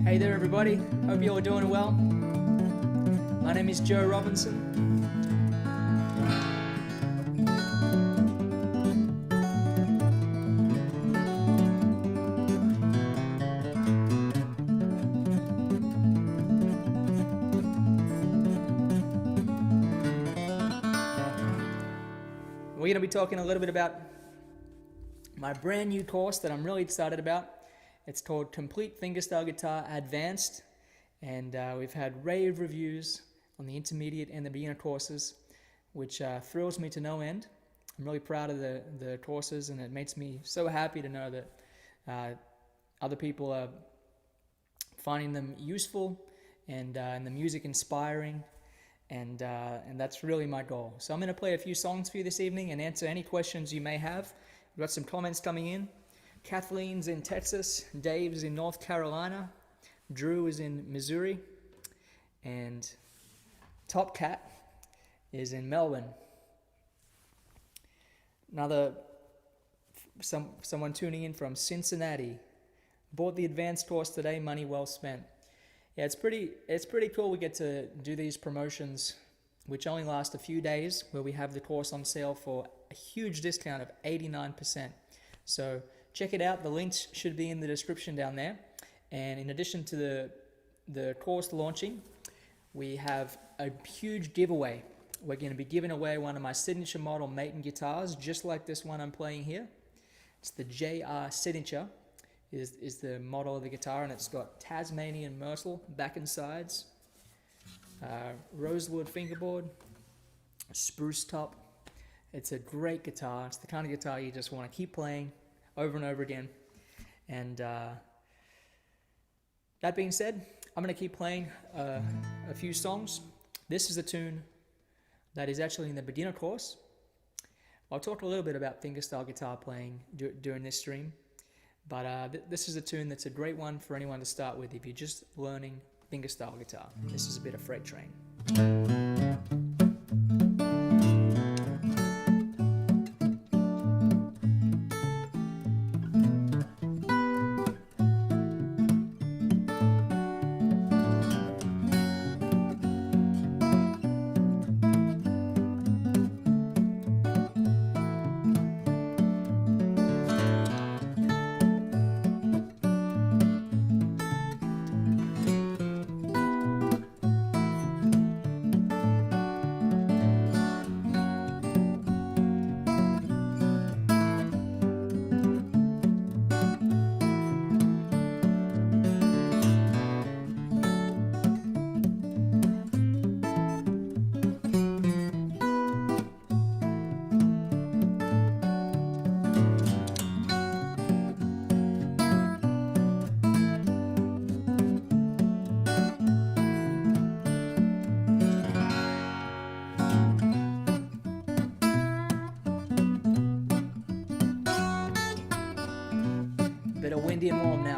Hey there everybody, hope you all are doing well. My name is Joe Robinson. We're going to be talking a little bit about my brand new course that I'm really excited about. It's called Complete Fingerstyle Guitar Advanced, and we've had rave reviews on the intermediate and the beginner courses, which thrills me to no end. I'm really proud of the courses, and it makes me so happy to know that other people are finding them useful and the music inspiring, and that's really my goal. So I'm going to play a few songs for you this evening and answer any questions you may have. We've got some comments coming in. Kathleen's in Texas, Dave's in North Carolina, Drew is in Missouri, and Top Cat is in Melbourne. Someone tuning in from Cincinnati. Bought the advanced course today, money well spent. Yeah, it's pretty cool we get to do these promotions, which only last a few days, where we have the course on sale for a huge discount of 89%. So check it out. The links should be in the description down there. And in addition to the course launching, we have a huge giveaway. We're going to be giving away one of my signature model MATON guitars, just like this one I'm playing here. It's the JR Signature is the model of the guitar, and it's got Tasmanian myrtle back and sides, rosewood fingerboard, spruce top. It's a great guitar. It's the kind of guitar you just want to keep playing over and over again. And that being said, I'm going to keep playing a few songs. This is a tune that is actually in the beginner course. I'll talk a little bit about fingerstyle guitar playing during this stream, but this is a tune that's a great one for anyone to start with if you're just learning fingerstyle guitar. This is a bit of Freight Train. Bit of windy and warm now.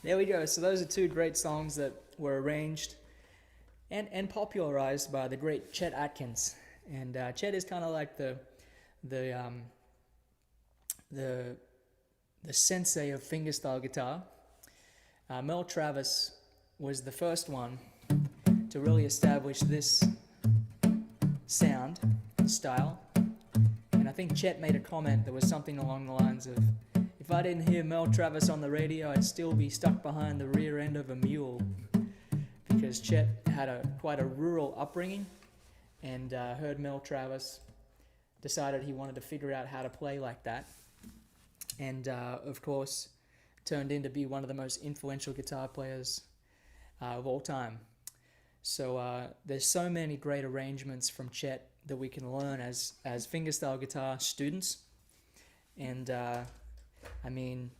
There we go. So those are two great songs that were arranged and popularized by the great Chet Atkins. And Chet is kind of like the the the sensei of fingerstyle guitar. Mel Travis was the first one to really establish this sound style, and I think Chet made a comment that was something along the lines of, if I didn't hear Mel Travis on the radio, I'd still be stuck behind the rear end of a mule, because Chet had quite a rural upbringing, and heard Mel Travis, decided he wanted to figure out how to play like that, and of course turned in to be one of the most influential guitar players of all time. So there's so many great arrangements from Chet that we can learn as fingerstyle guitar students, and I mean,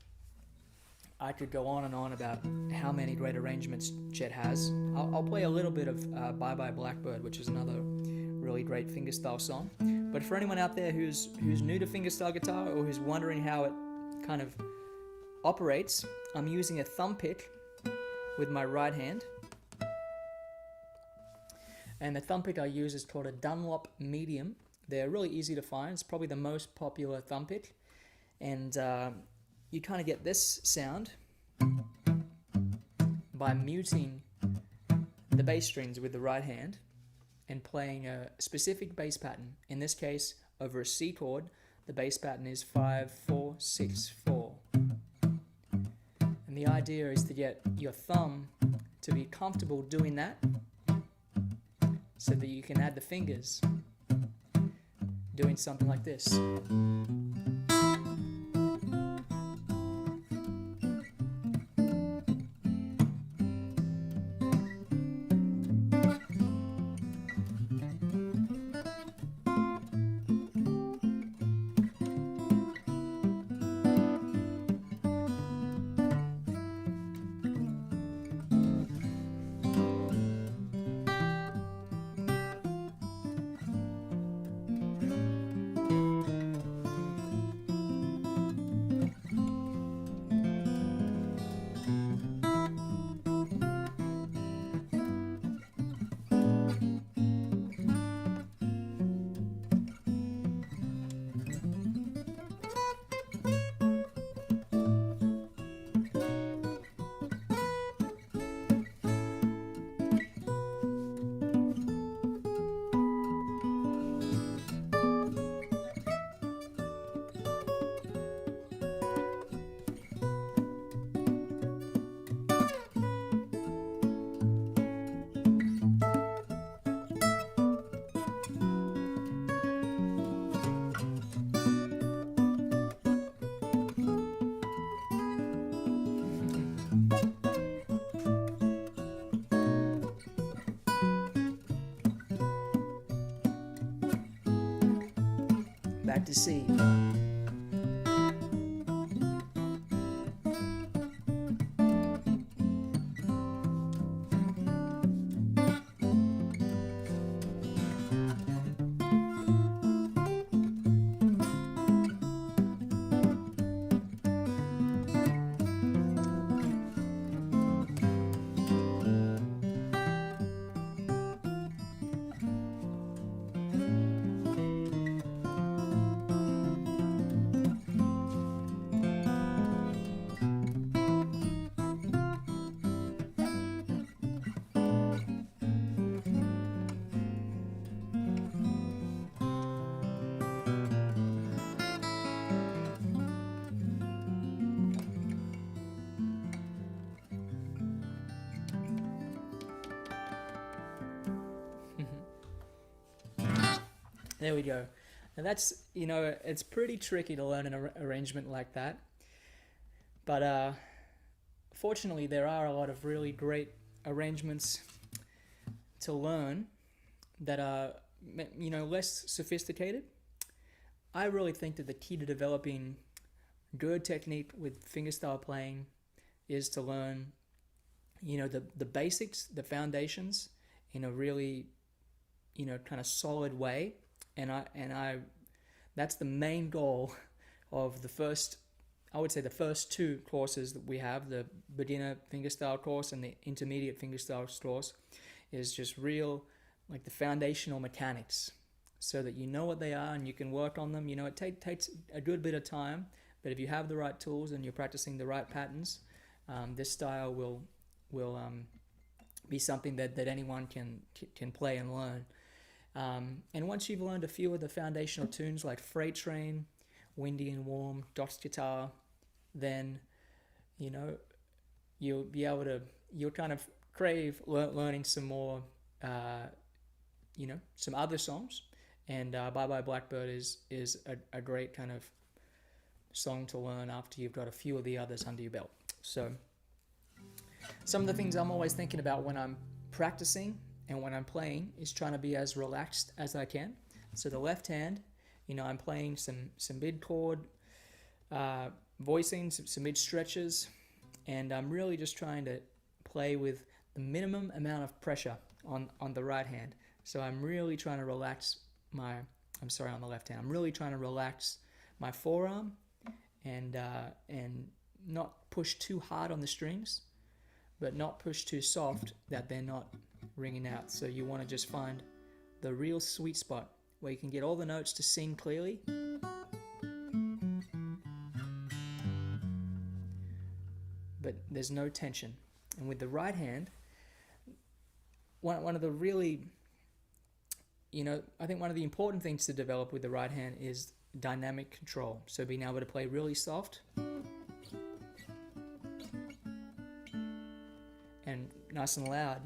I could go on and on about how many great arrangements Chet has. I'll play a little bit of Bye Bye Blackbird, which is another really great fingerstyle song. But for anyone out there who's new to fingerstyle guitar, or who's wondering how it kind of operates, I'm using a thumb pick with my right hand. And the thumb pick I use is called a Dunlop Medium. They're really easy to find. It's probably the most popular thumb pick. And you kind of get this sound by muting the bass strings with the right hand and playing a specific bass pattern. In this case, over a C chord, the bass pattern is 5-4-6-4. And the idea is to get your thumb to be comfortable doing that, so that you can add the fingers doing something like this. Back to C. There we go. Now that's, it's pretty tricky to learn an arrangement like that. But fortunately, there are a lot of really great arrangements to learn that are, less sophisticated. I really think that the key to developing good technique with fingerstyle playing is to learn, the basics, the foundations in a really, kind of solid way. And I that's the main goal of the first two courses that we have, the beginner fingerstyle course and the intermediate fingerstyle course, is just real, like the foundational mechanics so that you know what they are and you can work on them. You know, it takes a good bit of time, but if you have the right tools and you're practicing the right patterns, this style will be something that anyone can play and learn. And once you've learned a few of the foundational tunes like Freight Train, Windy and Warm, Doc's Guitar, then, you know, you'll kind of crave learning some more, you know, some other songs. And Bye Bye Blackbird is a great kind of song to learn after you've got a few of the others under your belt. So some of the things I'm always thinking about when I'm practicing and when I'm playing is trying to be as relaxed as I can. So the left hand, you know, I'm playing some mid chord voicing, some mid stretches, and I'm really just trying to play with the minimum amount of pressure on the right hand. So I'm really trying to relax on the left hand. I'm really trying to relax my forearm and not push too hard on the strings, but not push too soft that they're not ringing out. So you want to just find the real sweet spot where you can get all the notes to sing clearly, but there's no tension. And with the right hand, one of the really, you know, I think one of the important things to develop with the right hand is dynamic control. So being able to play really soft and nice and loud.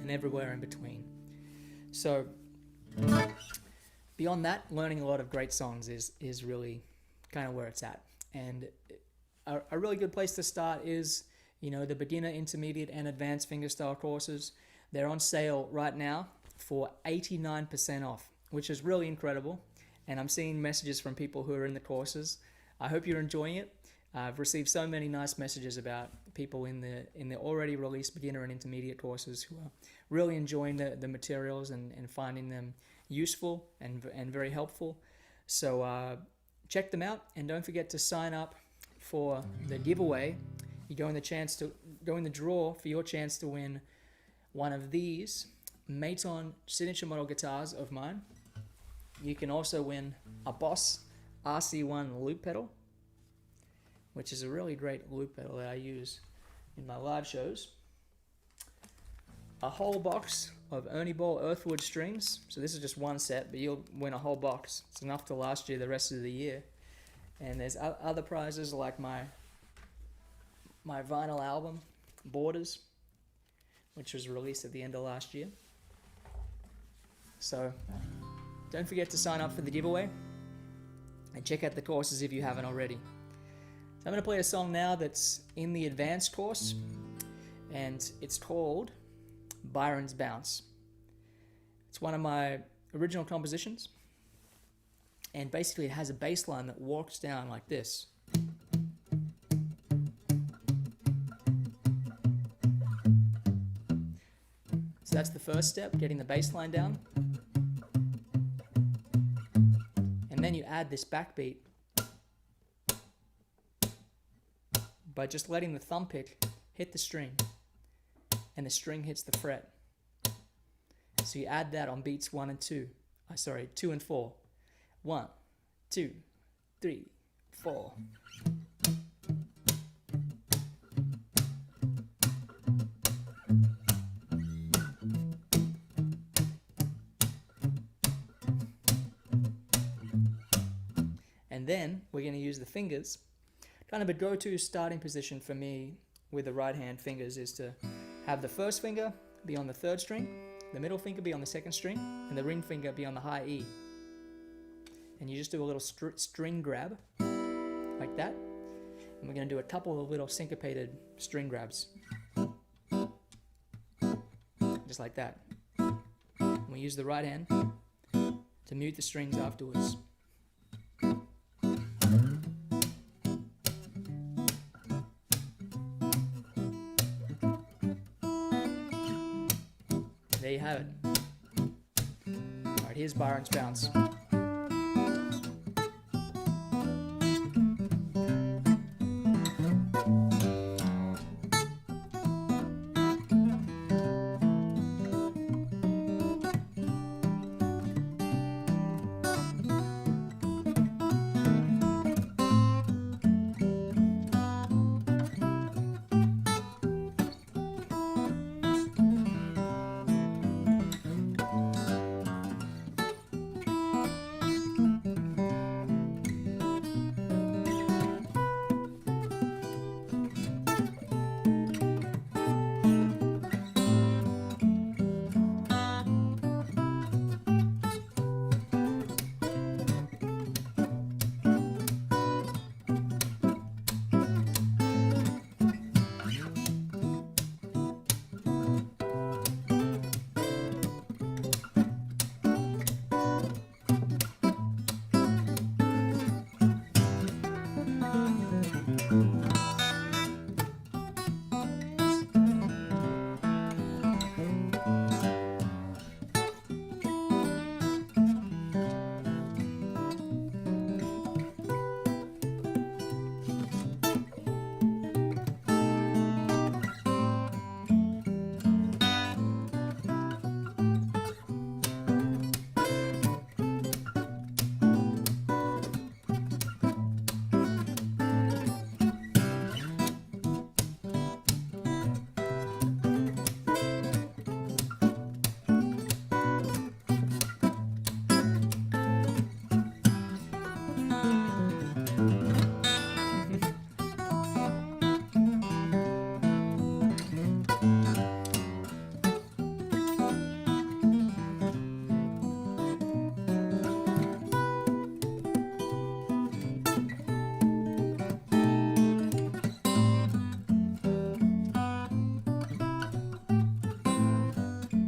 And everywhere in between. So beyond that, learning a lot of great songs is really kind of where it's at. And a really good place to start is, you know, the beginner, intermediate, and advanced fingerstyle courses. They're on sale right now for 89% off, which is really incredible. And I'm seeing messages from people who are in the courses. I hope you're enjoying it. I've received so many nice messages about people in the already released beginner and intermediate courses who are really enjoying the materials and finding them useful and very helpful. So check them out, and don't forget to sign up for the giveaway. You go in the draw for your chance to win one of these MATON signature model guitars of mine. You can also win a Boss RC1 loop pedal, which is a really great loop pedal that I use in my live shows. A whole box of Ernie Ball Earthwood strings. So this is just one set, but you'll win a whole box. It's enough to last you the rest of the year. And there's other prizes like my vinyl album, Borders, which was released at the end of last year. So don't forget to sign up for the giveaway and check out the courses if you haven't already. So I'm going to play a song now that's in the advanced course, and it's called Byron's Bounce. It's one of my original compositions, and basically it has a bass line that walks down like this. So that's the first step, getting the bass line down. And then you add this backbeat by just letting the thumb pick hit the string, and the string hits the fret. So you add that on beats 2 and 4. 1, 2, 3, 4. And then we're going to use the fingers. Kind of a go-to starting position for me with the right hand fingers is to have the first finger be on the 3rd string, the middle finger be on the 2nd string, and the ring finger be on the high E. And you just do a little string grab like that. And we're going to do a couple of little syncopated string grabs. Just like that. And we use the right hand to mute the strings afterwards. There you have it. Alright, here's Byron's Bounce.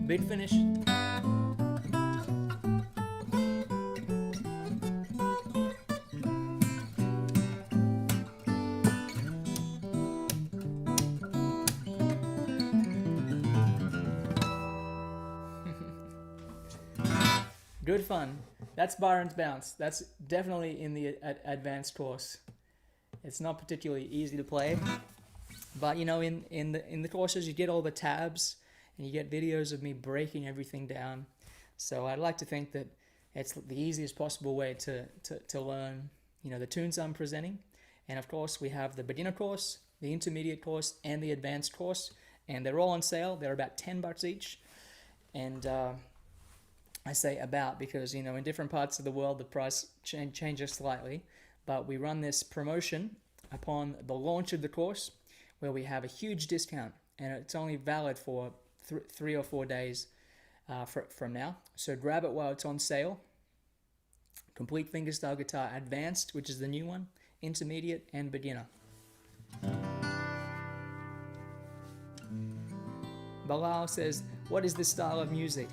Beat finish. Good fun. That's Byron's bounce. That's definitely in the advanced course. It's not particularly easy to play, but you know, in the courses you get all the tabs and you get videos of me breaking everything down. So I'd like to think that it's the easiest possible way to learn, you know, the tunes I'm presenting. And of course we have the beginner course, the intermediate course, and the advanced course, and they're all on sale. They're about $10 each, and I say about because, you know, in different parts of the world the price changes slightly, but we run this promotion upon the launch of the course where we have a huge discount, and it's only valid for 3 or 4 days from now. So grab it while it's on sale. Complete Fingerstyle Guitar Advanced, which is the new one, Intermediate, and Beginner. Bilal says, what is this style of music?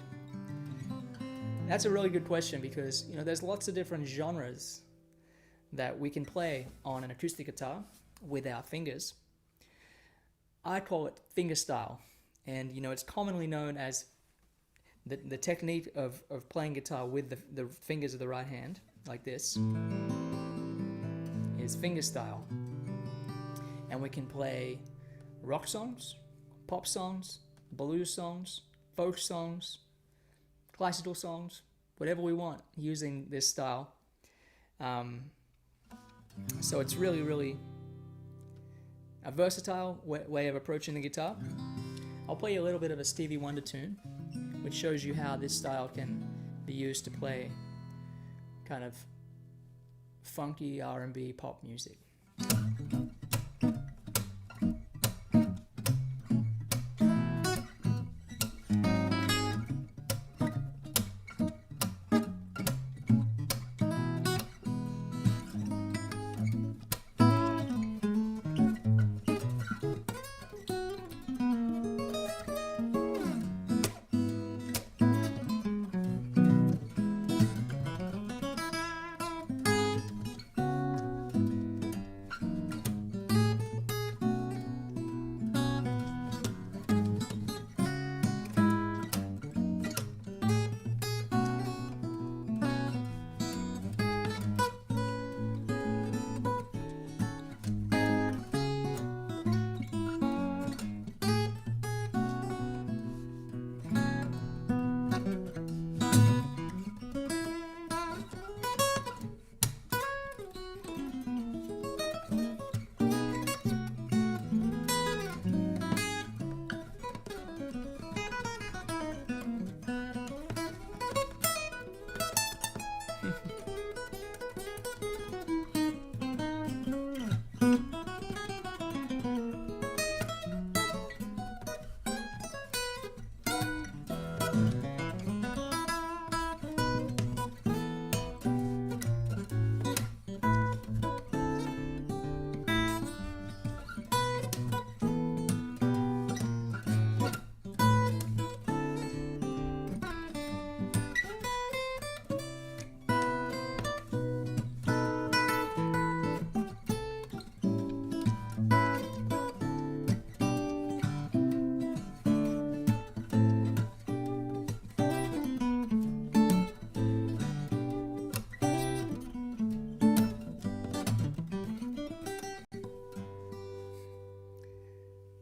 That's a really good question because, you know, there's lots of different genres that we can play on an acoustic guitar with our fingers. I call it fingerstyle, and you know, it's commonly known as the technique of playing guitar with the fingers of the right hand, like this, is fingerstyle. And we can play rock songs, pop songs, blues songs, folk songs, classical songs, whatever we want using this style. So it's really, really a versatile way of approaching the guitar. I'll play you a little bit of a Stevie Wonder tune, which shows you how this style can be used to play kind of funky R&B pop music.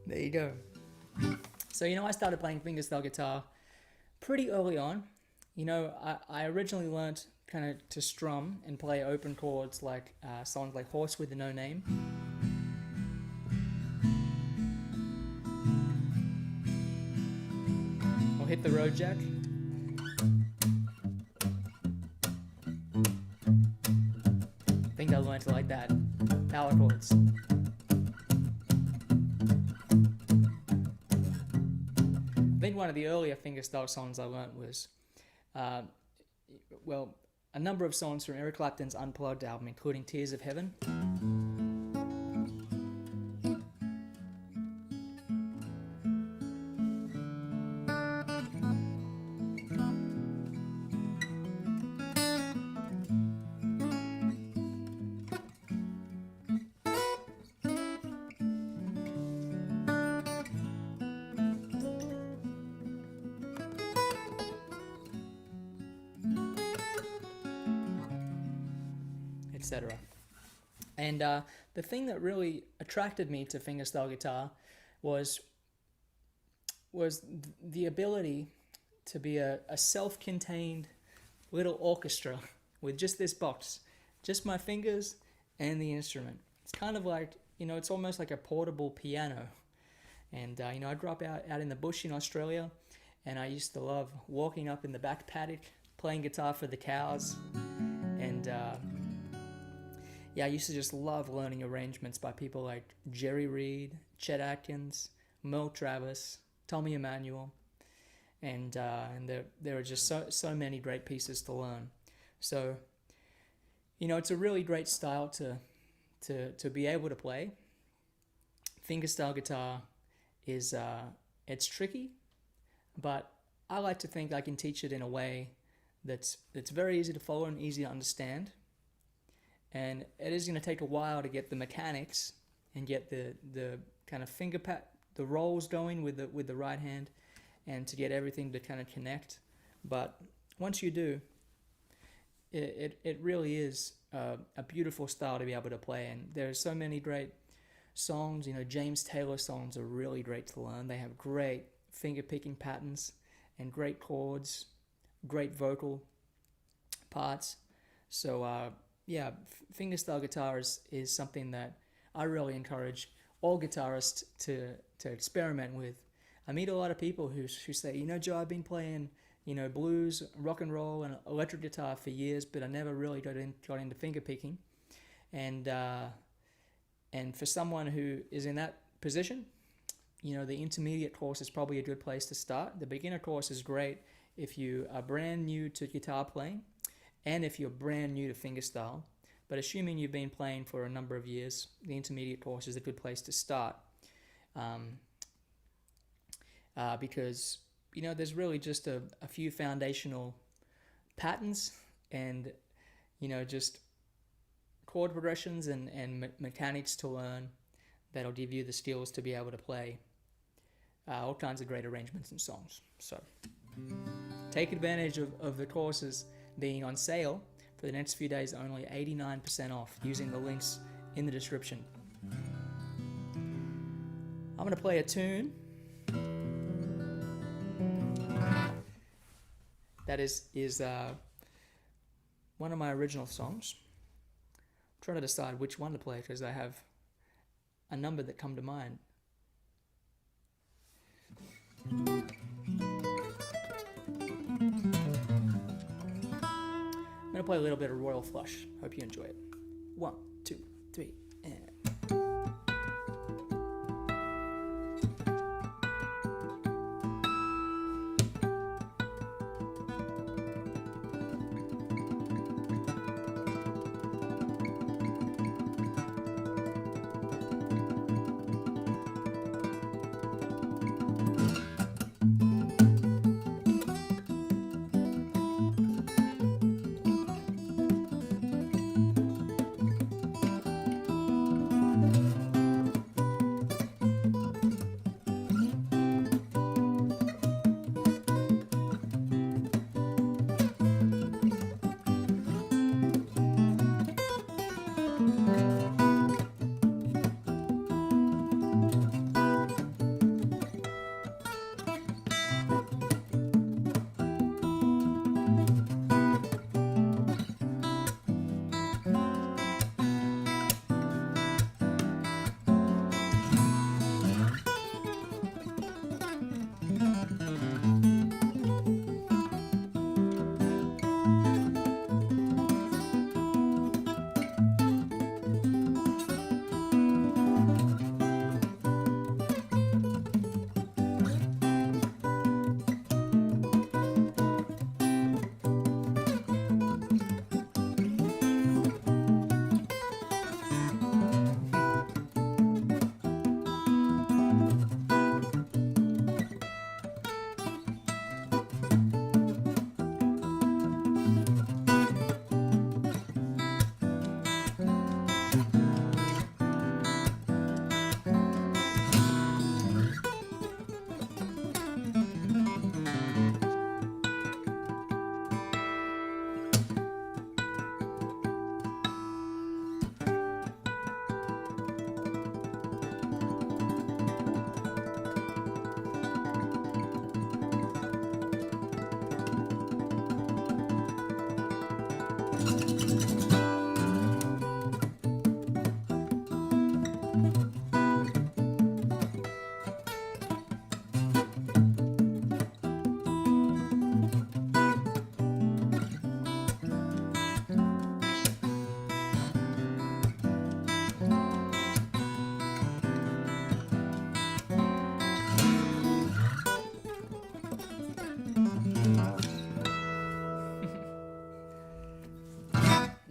There you go. So, you know, I started playing fingerstyle guitar pretty early on. You know, I originally learnt kind of to strum and play open chords like songs like Horse with No Name. Or Hit the Road Jack. I think I learned like that. Power chords. I think one of the earlier fingerstyle songs I learnt was, well, a number of songs from Eric Clapton's Unplugged album, including Tears of Heaven. etc. And the thing that really attracted me to fingerstyle guitar was the ability to be a self-contained little orchestra with just this box, just my fingers and the instrument. It's kind of like, it's almost like a portable piano. And I grew up out in the bush in Australia, and I used to love walking up in the back paddock, playing guitar for the cows. And I used to just love learning arrangements by people like Jerry Reed, Chet Atkins, Merle Travis, Tommy Emmanuel, and there are just so many great pieces to learn. So, it's a really great style to be able to play. Fingerstyle guitar is it's tricky, but I like to think I can teach it in a way that's very easy to follow and easy to understand. And it is going to take a while to get the mechanics and get the kind of the rolls going with the right hand, and to get everything to kind of connect. But once you do, it really is a beautiful style to be able to play. And there's so many great songs. James Taylor songs are really great to learn. They have great finger picking patterns and great chords, great vocal parts. So fingerstyle guitar is something that I really encourage all guitarists to experiment with. I meet a lot of people who say, Joe, I've been playing blues, rock and roll, and electric guitar for years, but I never really got into finger picking. And for someone who is in that position, the intermediate course is probably a good place to start. The beginner course is great if you are brand new to guitar playing, and if you're brand new to fingerstyle. But assuming you've been playing for a number of years, the intermediate course is a good place to start. Because there's really just a few foundational patterns and just chord progressions and mechanics to learn that'll give you the skills to be able to play all kinds of great arrangements and songs. So take advantage of the courses being on sale for the next few days, only 89% off, using the links in the description. I'm going to play a tune that is one of my original songs. I'm trying to decide which one to play because I have a number that come to mind. I'm going to play a little bit of Royal Flush. Hope you enjoy it. 1, 2, 3, and...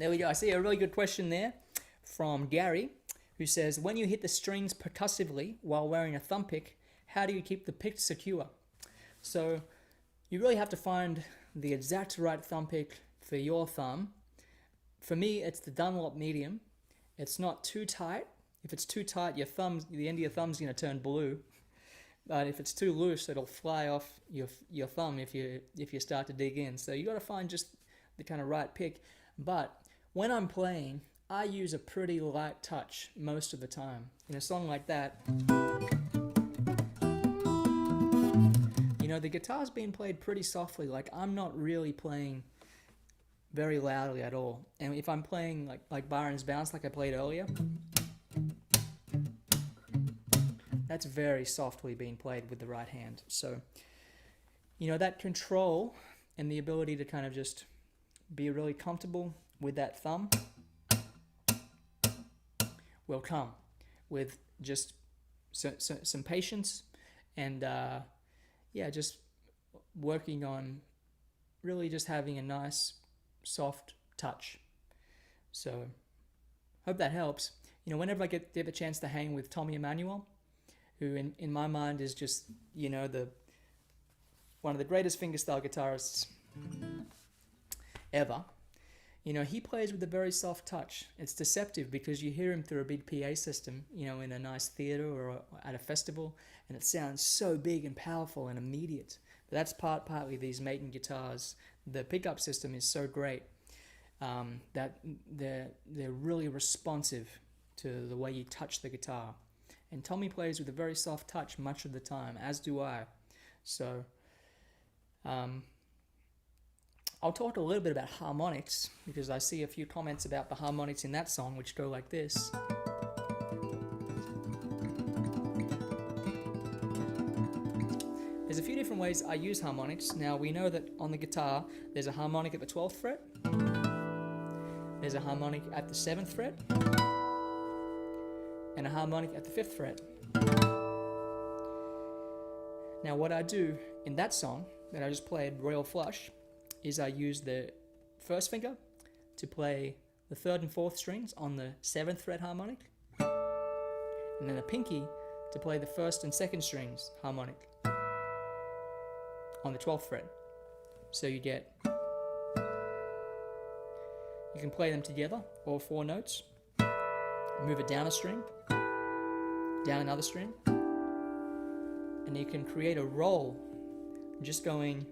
There we go. I see a really good question there from Gary, who says, when you hit the strings percussively while wearing a thumb pick, how do you keep the pick secure? So you really have to find the exact right thumb pick for your thumb. For me, it's the Dunlop medium. It's not too tight. If it's too tight, the end of your thumb's going to turn blue. But if it's too loose, it'll fly off your thumb if you start to dig in. So you got to find just the kind of right pick. But when I'm playing, I use a pretty light touch most of the time. In a song like that, you know, the guitar's being played pretty softly. Like, I'm not really playing very loudly at all. And if I'm playing like Byron's Bounce, like I played earlier, that's very softly being played with the right hand. So, you know, that control and the ability to kind of just be really comfortable with that thumb will come with just some patience and, yeah, just working on really just having a nice, soft touch. So, hope that helps. You know, whenever I get the chance to hang with Tommy Emmanuel, who in my mind is just, you know, one of the greatest fingerstyle guitarists ever. You know, he plays with a very soft touch. It's deceptive because you hear him through a big PA system, you know, in a nice theater or at a festival, and it sounds so big and powerful and immediate. But that's partly these MATON guitars. The pickup system is so great that they're really responsive to the way you touch the guitar. And Tommy plays with a very soft touch much of the time, as do I. So, I'll talk a little bit about harmonics, because I see a few comments about the harmonics in that song, which go like this. There's a few different ways I use harmonics. Now, we know that on the guitar, there's a harmonic at the 12th fret, there's a harmonic at the 7th fret, and a harmonic at the 5th fret. Now, what I do in that song that I just played, Royal Flush, is I use the first finger to play the 3rd and 4th strings on the 7th fret harmonic, and then the pinky to play the 1st and 2nd strings harmonic on the 12th fret. So you can play them together, all 4 notes, move it down a string, down another string, and you can create a roll just going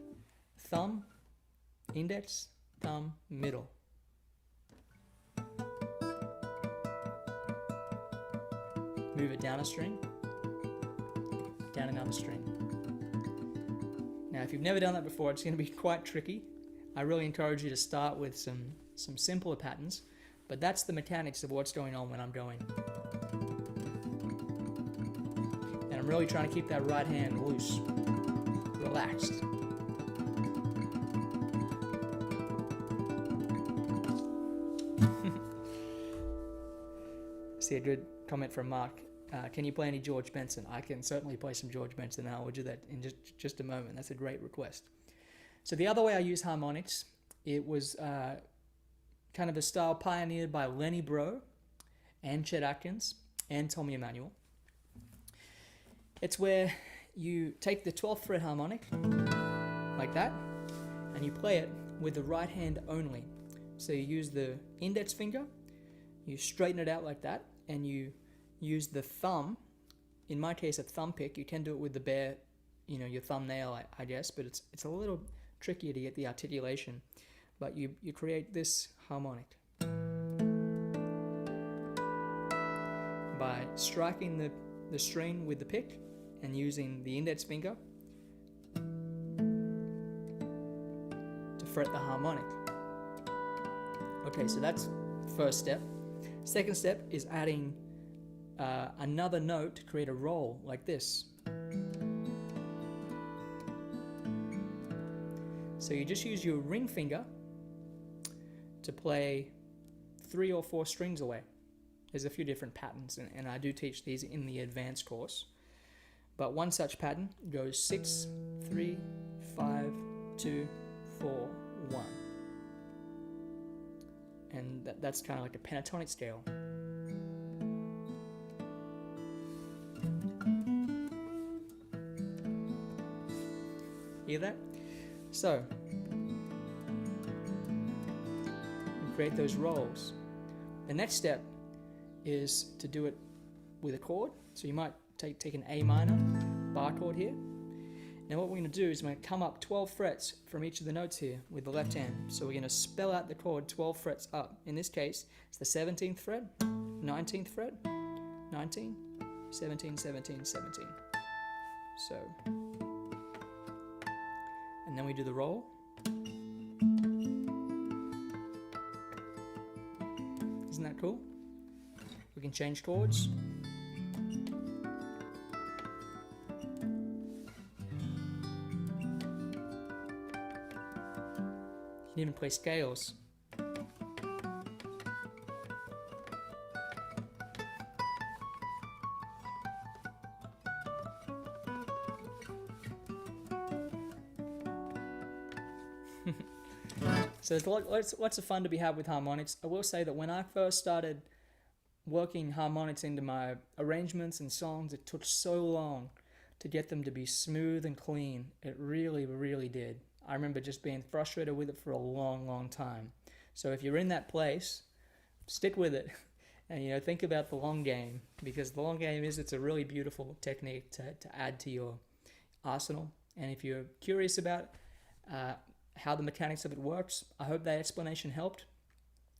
thumb, index, thumb, middle. Move it down a string, down another string. Now, if you've never done that before, it's going to be quite tricky. I really encourage you to start with some simpler patterns, but that's the mechanics of what's going on when I'm going. And I'm really trying to keep that right hand loose, relaxed. See a good comment from Mark. Can you play any George Benson? I can certainly play some George Benson, and I will do that in just a moment. That's a great request. So the other way I use harmonics, it was kind of a style pioneered by Lenny Breau and Chet Atkins and Tommy Emmanuel. It's where you take the 12th fret harmonic, like that, and you play it with the right hand only. So you use the index finger, you straighten it out like that, and you use the thumb, in my case a thumb pick. You can do it with the bare, you know, your thumbnail, I guess, but it's a little trickier to get the articulation. But you create this harmonic by striking the string with the pick and using the index finger to fret the harmonic. Okay, so that's first step. Second step is adding another note to create a roll like this. So you just use your ring finger to play 3 or 4 strings away. There's a few different patterns, and I do teach these in the advanced course. But one such pattern goes 6, 3, 5, 2, 4, 1. and that's kind of like a pentatonic scale. Hear that? So, you create those rolls. The next step is to do it with a chord. So you might take an A minor bar chord here. Now what we're going to do is we're going to come up 12 frets from each of the notes here with the left hand. So we're going to spell out the chord 12 frets up. In this case, it's the 17th fret, 19th fret, 19, 17, 17, 17. So, and then we do the roll. Isn't that cool? We can change chords. You can even play scales. So there's lots of fun to be had with harmonics. I will say that when I first started working harmonics into my arrangements and songs, it took so long to get them to be smooth and clean. It really, really did. I remember just being frustrated with it for a long, long time. So if you're in that place, stick with it, and think about the long game, because the long game it's a really beautiful technique to add to your arsenal. And if you're curious about how the mechanics of it works, I hope that explanation helped.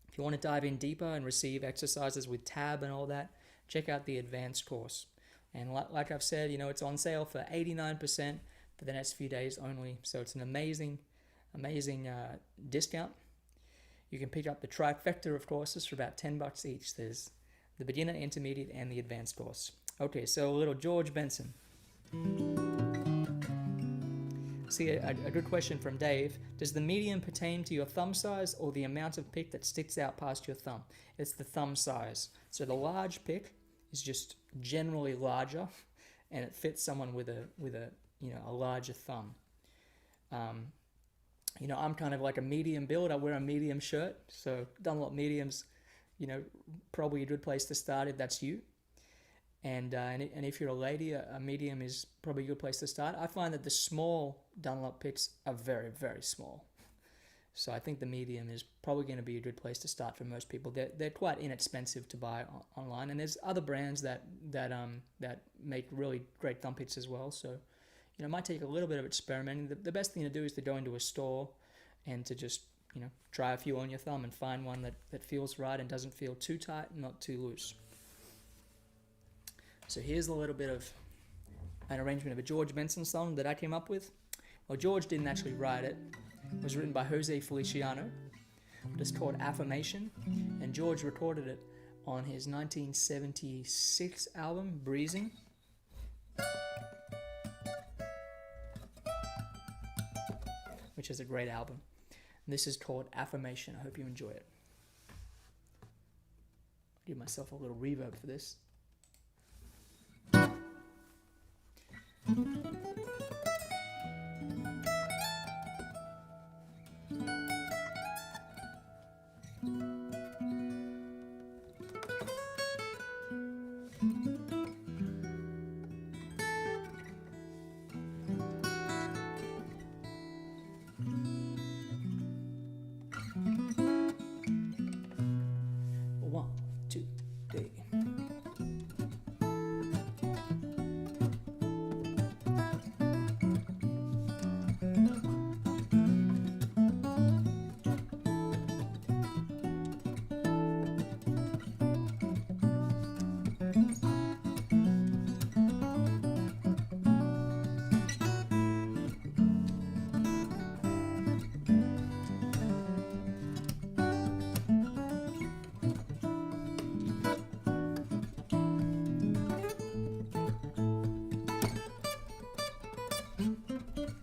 If you want to dive in deeper and receive exercises with tab and all that, check out the advanced course. And like I've said, it's on sale for 89% for the next few days only. So it's an amazing discount. You can pick up the trifecta of courses for about $10 each. There's the beginner, intermediate, and the advanced course. Okay, so a little George Benson. See, a good question from Dave. Does the medium pertain to your thumb size or the amount of pick that sticks out past your thumb? It's the thumb size. So the large pick is just generally larger, and it fits someone with a larger thumb. I'm kind of like a medium build. I wear a medium shirt, so Dunlop mediums, probably a good place to start if that's you. And if you're a lady, a medium is probably a good place to start. I find that the small Dunlop picks are very, very small. So I think the medium is probably going to be a good place to start for most people. They're quite inexpensive to buy online, and there's other brands that make really great thumb picks as well. So, it might take a little bit of experimenting. The best thing to do is to go into a store and to just try a few on your thumb and find one that feels right and doesn't feel too tight and not too loose. So here's a little bit of an arrangement of a George Benson song that I came up with. Well, George didn't actually write it. It was written by Jose Feliciano. It's called Affirmation, and George recorded it on his 1976 album, Breezing. Which is a great album. And this is called Affirmation. I hope you enjoy it. I'll give myself a little reverb for this.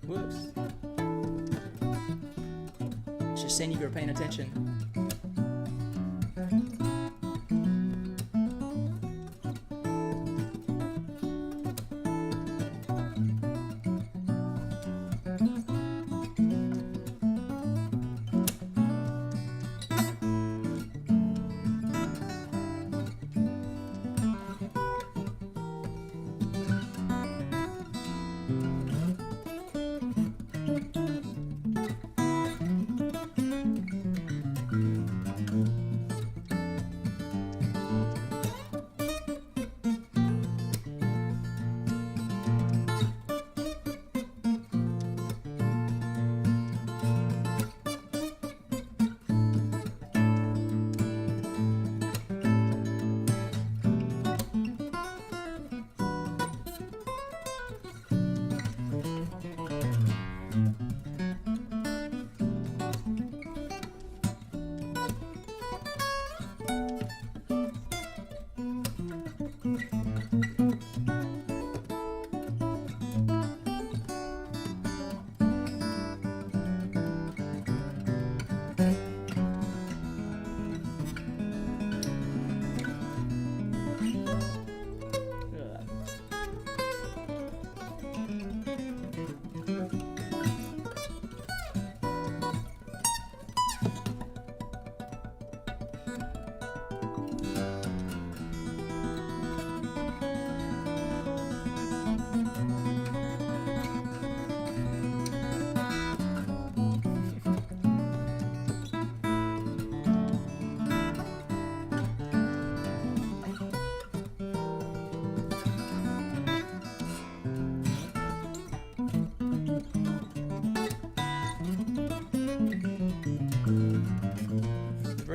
Whoops. Just saying you were paying attention.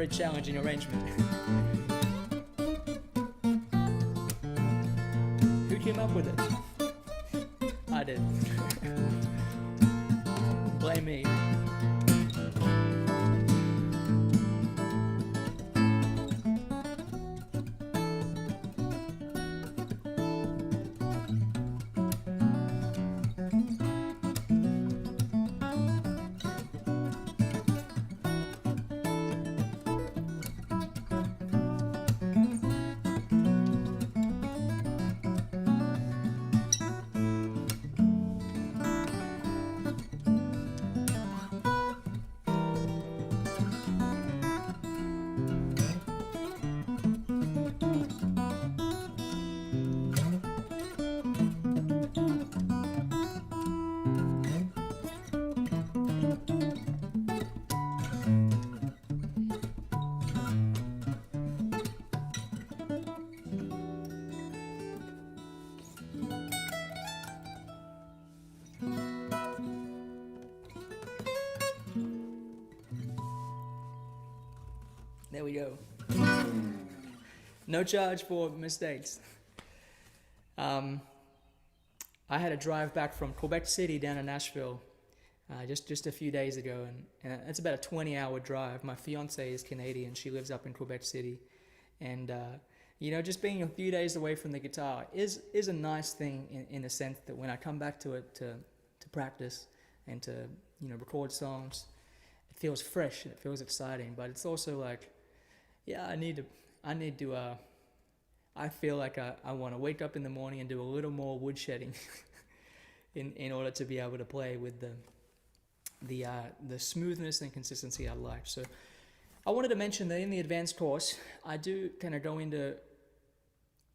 very challenging arrangement. Who came up with it? I did. Blame me. There we go. No charge for mistakes. I had a drive back from Quebec City down to Nashville just a few days ago, and it's about a 20-hour drive. My fiance is Canadian; she lives up in Quebec City, and just being a few days away from the guitar is a nice thing in the sense that when I come back to it to practice and to record songs, it feels fresh and it feels exciting. But it's also like, yeah, I feel like I want to wake up in the morning and do a little more woodshedding in order to be able to play with the smoothness and consistency I like. So I wanted to mention that in the advanced course, I do kind of go into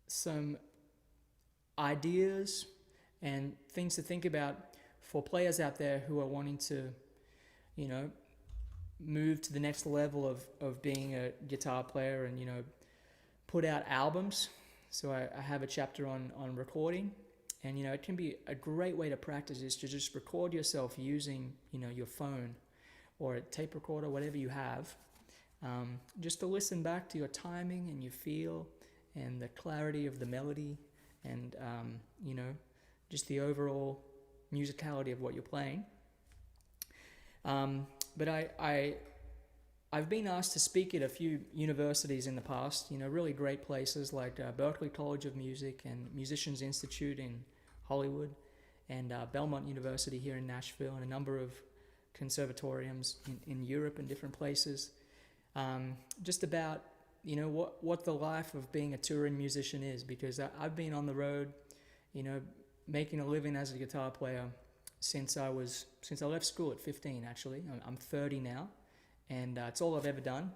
some ideas and things to think about for players out there who are wanting to, move to the next level of being a guitar player and, put out albums. So I have a chapter on recording, and, it can be a great way to practice is to just record yourself using, your phone or a tape recorder, whatever you have, just to listen back to your timing and your feel and the clarity of the melody and, just the overall musicality of what you're playing. But I've been asked to speak at a few universities in the past, really great places like Berklee College of Music and Musicians Institute in Hollywood and Belmont University here in Nashville and a number of conservatoriums in Europe and different places. Just about, what the life of being a touring musician is, because I've been on the road, making a living as a guitar player since I left school at 15, actually. I'm 30 now, and it's all I've ever done.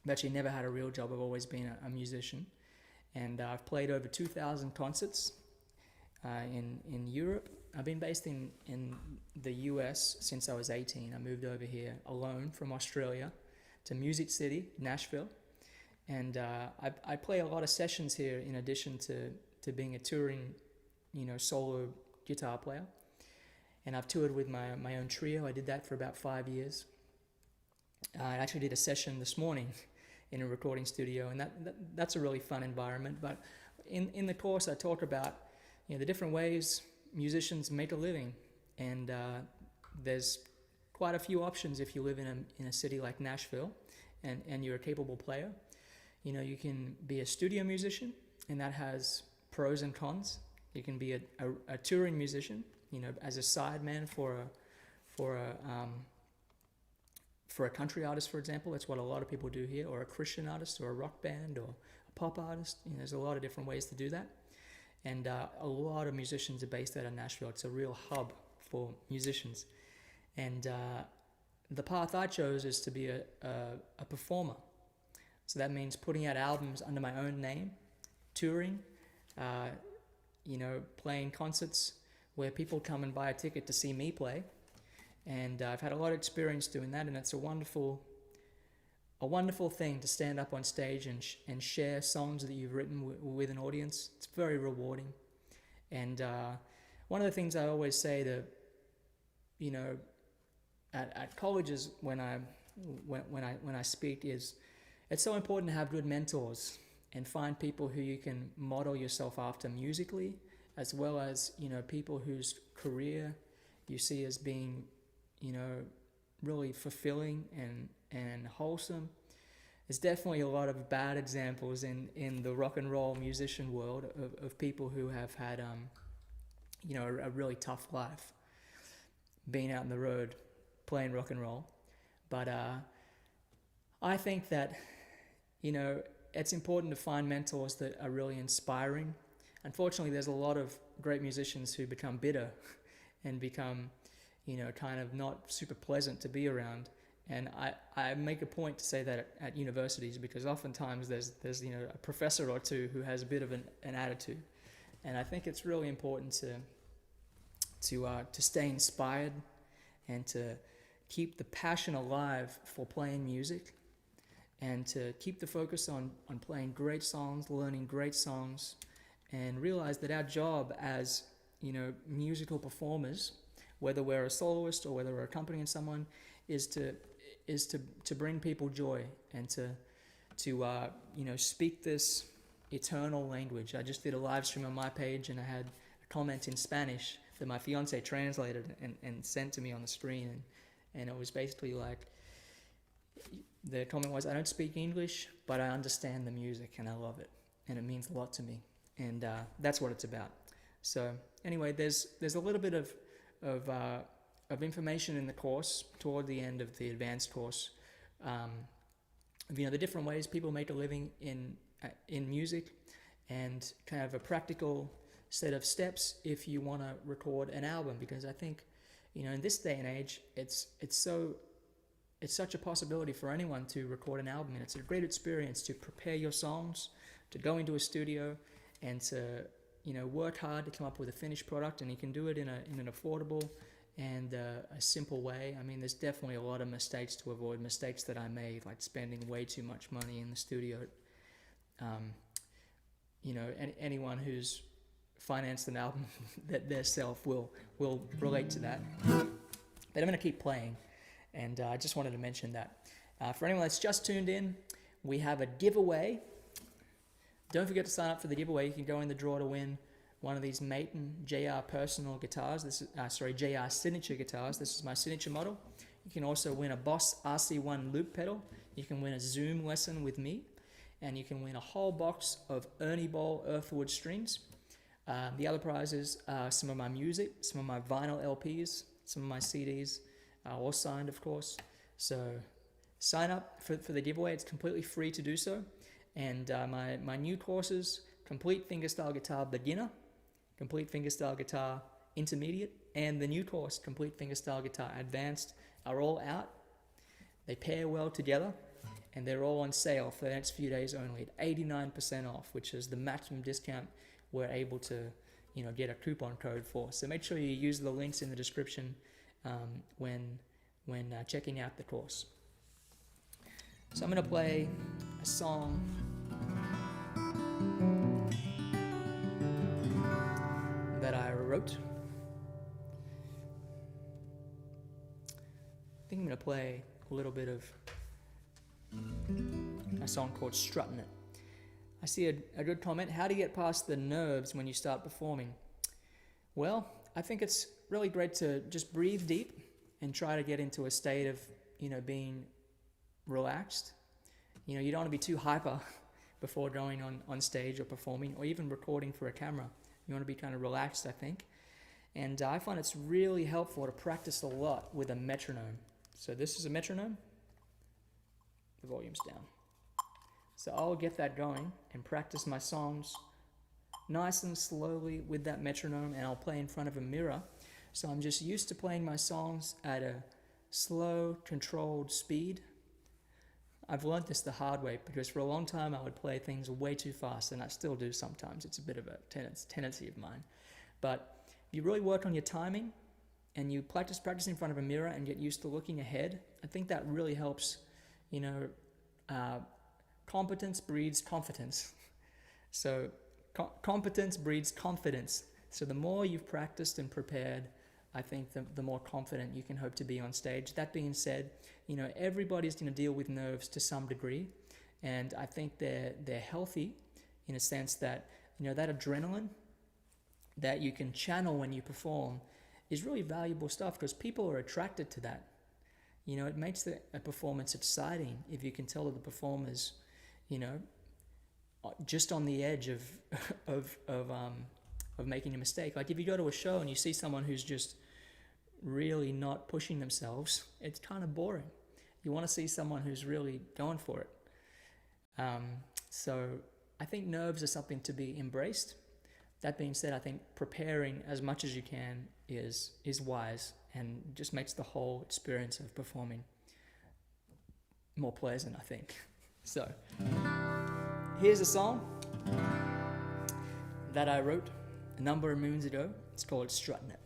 I've actually never had a real job. I've always been a musician, and I've played over 2,000 concerts in Europe. I've been based in the US since I was 18. I moved over here alone from Australia to Music City, Nashville, and I play a lot of sessions here in addition to being a touring, solo guitar player. And I've toured with my own trio. I did that for about 5 years. I actually did a session this morning in a recording studio, and that's a really fun environment. But in the course, I talk about the different ways musicians make a living, and there's quite a few options if you live in a city like Nashville, and you're a capable player. You can be a studio musician, and that has pros and cons. You can be a touring musician, as a sideman for a country artist, for example. That's what a lot of people do here, or a Christian artist, or a rock band, or a pop artist. There's a lot of different ways to do that, and a lot of musicians are based out of Nashville. It's a real hub for musicians, and the path I chose is to be a performer. So that means putting out albums under my own name, touring, playing concerts where people come and buy a ticket to see me play. And I've had a lot of experience doing that, and it's a wonderful thing to stand up on stage and share songs that you've written with an audience. It's very rewarding. And one of the things I always say to, at colleges when when I speak is it's so important to have good mentors and find people who you can model yourself after musically, as well as, you know, people whose career you see as being, you know, really fulfilling and wholesome. There's definitely a lot of bad examples in the rock and roll musician world of people who have had, you know, a really tough life, being out on the road playing rock and roll. But I think that, you know, it's important to find mentors that are really inspiring. Unfortunately, there's a lot of great musicians who become bitter and become, you know, kind of not super pleasant to be around. And I make a point to say that at universities, because oftentimes there's you know, a professor or two who has a bit of an attitude. And I think it's really important to stay inspired and to keep the passion alive for playing music, and to keep the focus on playing great songs, learning great songs, and realize that our job as, you know, musical performers, whether we're a soloist or whether we're accompanying someone, is to bring people joy and to you know, speak this eternal language. I just did a live stream on my page, and I had a comment in Spanish that my fiance translated and sent to me on the screen, and it was basically like, the comment was, I don't speak English, but I understand the music and I love it, and it means a lot to me, and that's what it's about. So anyway, there's a little bit of information in the course toward the end of the advanced course, you know, the different ways people make a living in music, and kind of a practical set of steps if you want to record an album, because I think, you know, in this day and age, it's such a possibility for anyone to record an album, and it's a great experience to prepare your songs, to go into a studio, and to, you know, work hard to come up with a finished product. And you can do it in an affordable and a simple way. I mean, there's definitely a lot of mistakes to avoid, mistakes that I made, like spending way too much money in the studio. You know, anyone who's financed an album that their self will relate to that. But I'm going to keep playing. And I just wanted to mention that. For anyone that's just tuned in, we have a giveaway. Don't forget to sign up for the giveaway. You can go in the draw to win one of these MATON JR personal guitars. This is JR signature guitars. This is my signature model. You can also win a Boss RC1 loop pedal. You can win a Zoom lesson with me, and you can win a whole box of Ernie Ball Earthwood strings. The other prizes are some of my music, some of my vinyl LPs, some of my CDs. All signed, of course. So sign up for the giveaway. It's completely free to do so. And my new courses, Complete Fingerstyle Guitar Beginner, Complete Fingerstyle Guitar Intermediate, and the new course, Complete Fingerstyle Guitar Advanced, are all out. They pair well together, and they're all on sale for the next few days only at 89% off, which is the maximum discount we're able to, you know, get a coupon code for. So make sure you use the links in the description when checking out the course. So I'm going to play a song that I wrote. I think I'm going to play a little bit of a song called Struttin' It. I see a good comment. How do you get past the nerves when you start performing? Well, I think it's really great to just breathe deep and try to get into a state of, you know, being relaxed. You know, you don't want to be too hyper before going on stage or performing or even recording for a camera. You want to be kind of relaxed, I think. And I find it's really helpful to practice a lot with a metronome. So this is a metronome. The volume's down. So I'll get that going and practice my songs nice and slowly with that metronome, and I'll play in front of a mirror. So I'm just used to playing my songs at a slow, controlled speed. I've learned this the hard way, because for a long time I would play things way too fast, and I still do sometimes. It's a bit of a tendency of mine. But if you really work on your timing and you practice in front of a mirror and get used to looking ahead, I think that really helps. You know, competence breeds confidence. So competence breeds confidence. So the more you've practiced and prepared, I think the more confident you can hope to be on stage. That being said, you know, everybody's going to deal with nerves to some degree, and I think they're healthy in a sense that, you know, that adrenaline that you can channel when you perform is really valuable stuff, because people are attracted to that. You know, it makes a performance exciting if you can tell that the performer's, you know, just on the edge of making a mistake. Like if you go to a show and you see someone who's just really not pushing themselves, it's kind of boring. You want to see someone who's really going for it. So I think nerves are something to be embraced. That being said, I think preparing as much as you can is wise, and just makes the whole experience of performing more pleasant, I think. So here's a song that I wrote a number of moons ago. It's called Strutting It.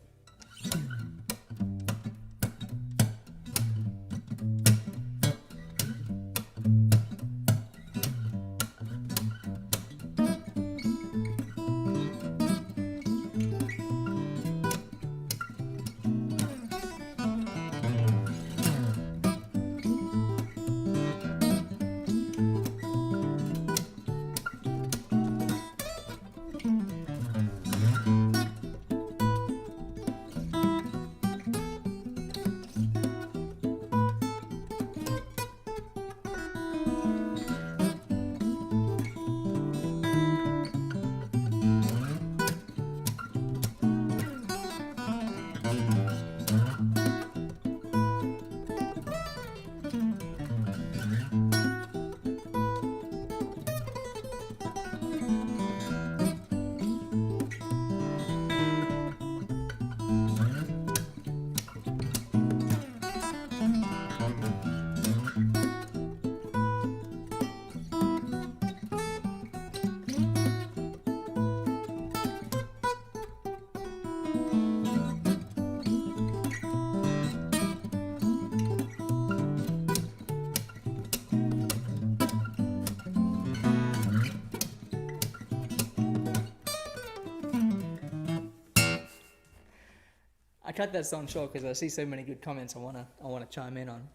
I cut that song short because I see so many good comments I wanna chime in on.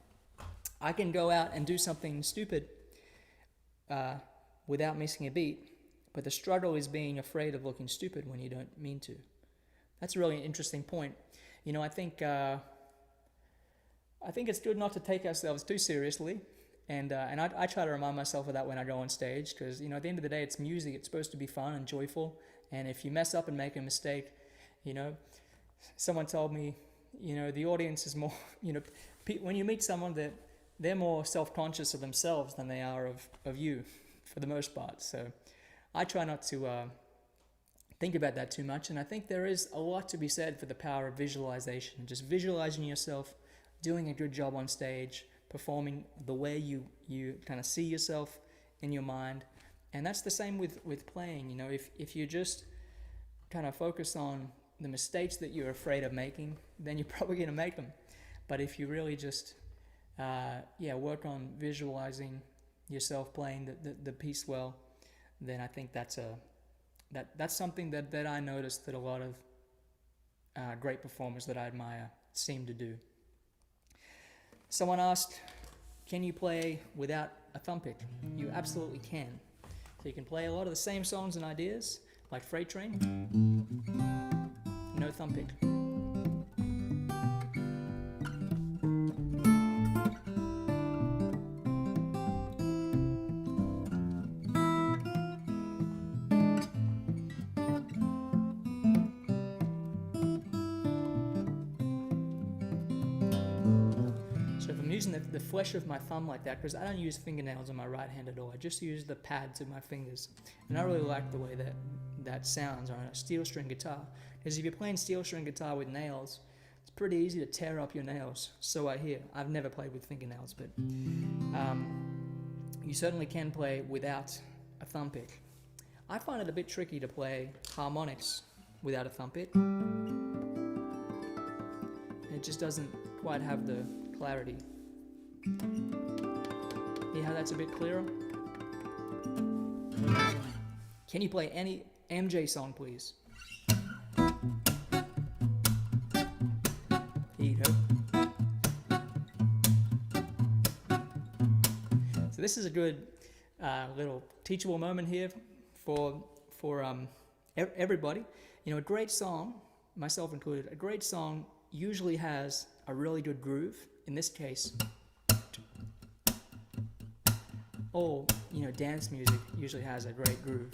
I can go out and do something stupid without missing a beat, but the struggle is being afraid of looking stupid when you don't mean to. That's a really interesting point. You know, I think it's good not to take ourselves too seriously, and I try to remind myself of that when I go on stage, because, you know, at the end of the day, it's music. It's supposed to be fun and joyful, and if you mess up and make a mistake, you know, someone told me, you know, the audience is more, you know, when you meet someone, that they're more self-conscious of themselves than they are of you, for the most part. So I try not to think about that too much, and I think there is a lot to be said for the power of visualization. Just visualizing yourself doing a good job on stage, performing the way you kind of see yourself in your mind. And that's the same with playing. You know, if you just kind of focus on the mistakes that you're afraid of making, then you're probably going to make them. But if you really just work on visualizing yourself playing the piece well, then I think that's something that I noticed that a lot of great performers that I admire seem to do. Someone asked, can you play without a thumb pick? You absolutely can. So you can play a lot of the same songs and ideas, like Freight Train, no thumb pick. So if I'm using the flesh of my thumb like that, because I don't use fingernails on my right hand at all, I just use the pads of my fingers. And I really like the way that sounds on a steel string guitar. Because if you're playing steel string guitar with nails, it's pretty easy to tear up your nails. So I hear. I've never played with fingernails, but you certainly can play without a thumb pick. I find it a bit tricky to play harmonics without a thumb pick. It just doesn't quite have the clarity. Yeah, that's a bit clearer. Can you play any MJ song, please? E, So this is a good little teachable moment here for everybody. You know, a great song, myself included, a great song usually has a really good groove. In this case, all, you know, dance music usually has a great groove.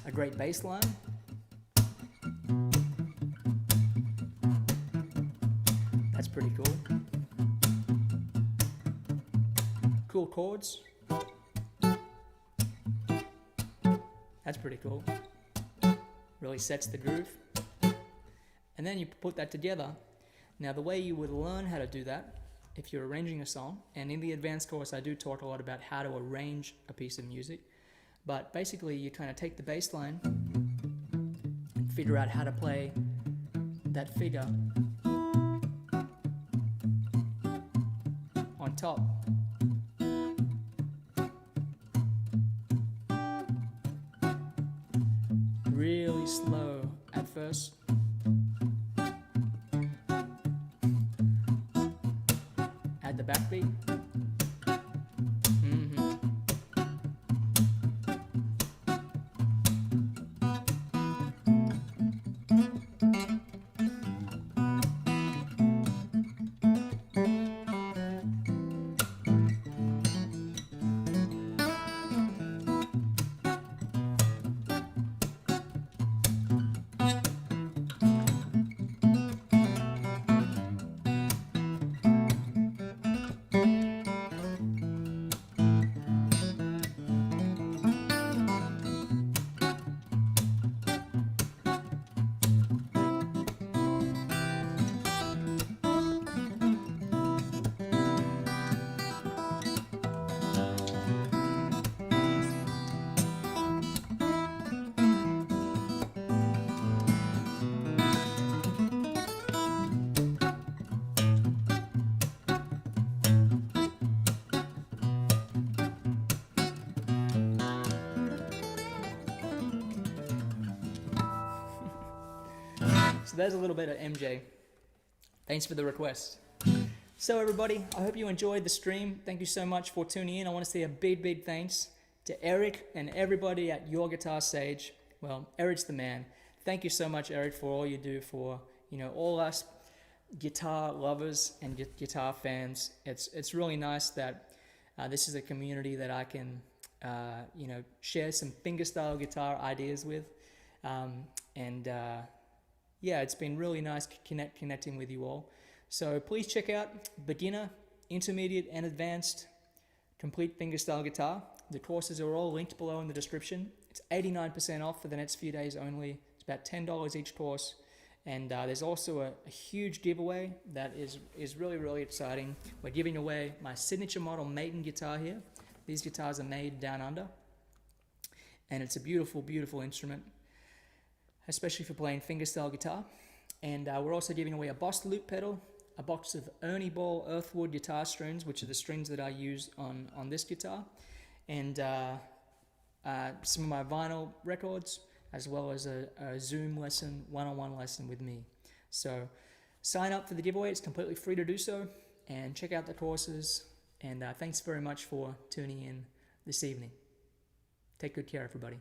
A great bass line. That's pretty cool. Cool chords. That's pretty cool. Really sets the groove. And then you put that together. Now the way you would learn how to do that, if you're arranging a song, and in the advanced course I do talk a lot about how to arrange a piece of music, but basically you kind of take the bass line and figure out how to play that figure on top. Really slow at first. Add the backbeat. So there's a little bit of MJ. Thanks for the request. So everybody, I hope you enjoyed the stream. Thank you so much for tuning in. I want to say a big thanks to Eric and everybody at YourGuitarSage. Well, Eric's the man. Thank you so much, Eric, for all you do for, you know, all us guitar lovers and guitar fans. It's really nice that this is a community that I can, you know, share some fingerstyle guitar ideas with, yeah, it's been really nice connecting with you all. So please check out beginner, intermediate, and advanced complete fingerstyle guitar. The courses are all linked below in the description. It's 89% off for the next few days only. It's about $10 each course. And there's also a huge giveaway that is really exciting. We're giving away my signature model MATON guitar here. These guitars are made down under. And it's a beautiful instrument, especially for playing fingerstyle guitar. And we're also giving away a Boss loop pedal, a box of Ernie Ball Earthwood guitar strings, which are the strings that I use on this guitar, and some of my vinyl records, as well as a Zoom lesson, one-on-one lesson with me. So sign up for the giveaway. It's completely free to do so, and check out the courses. And thanks very much for tuning in this evening. Take good care, everybody.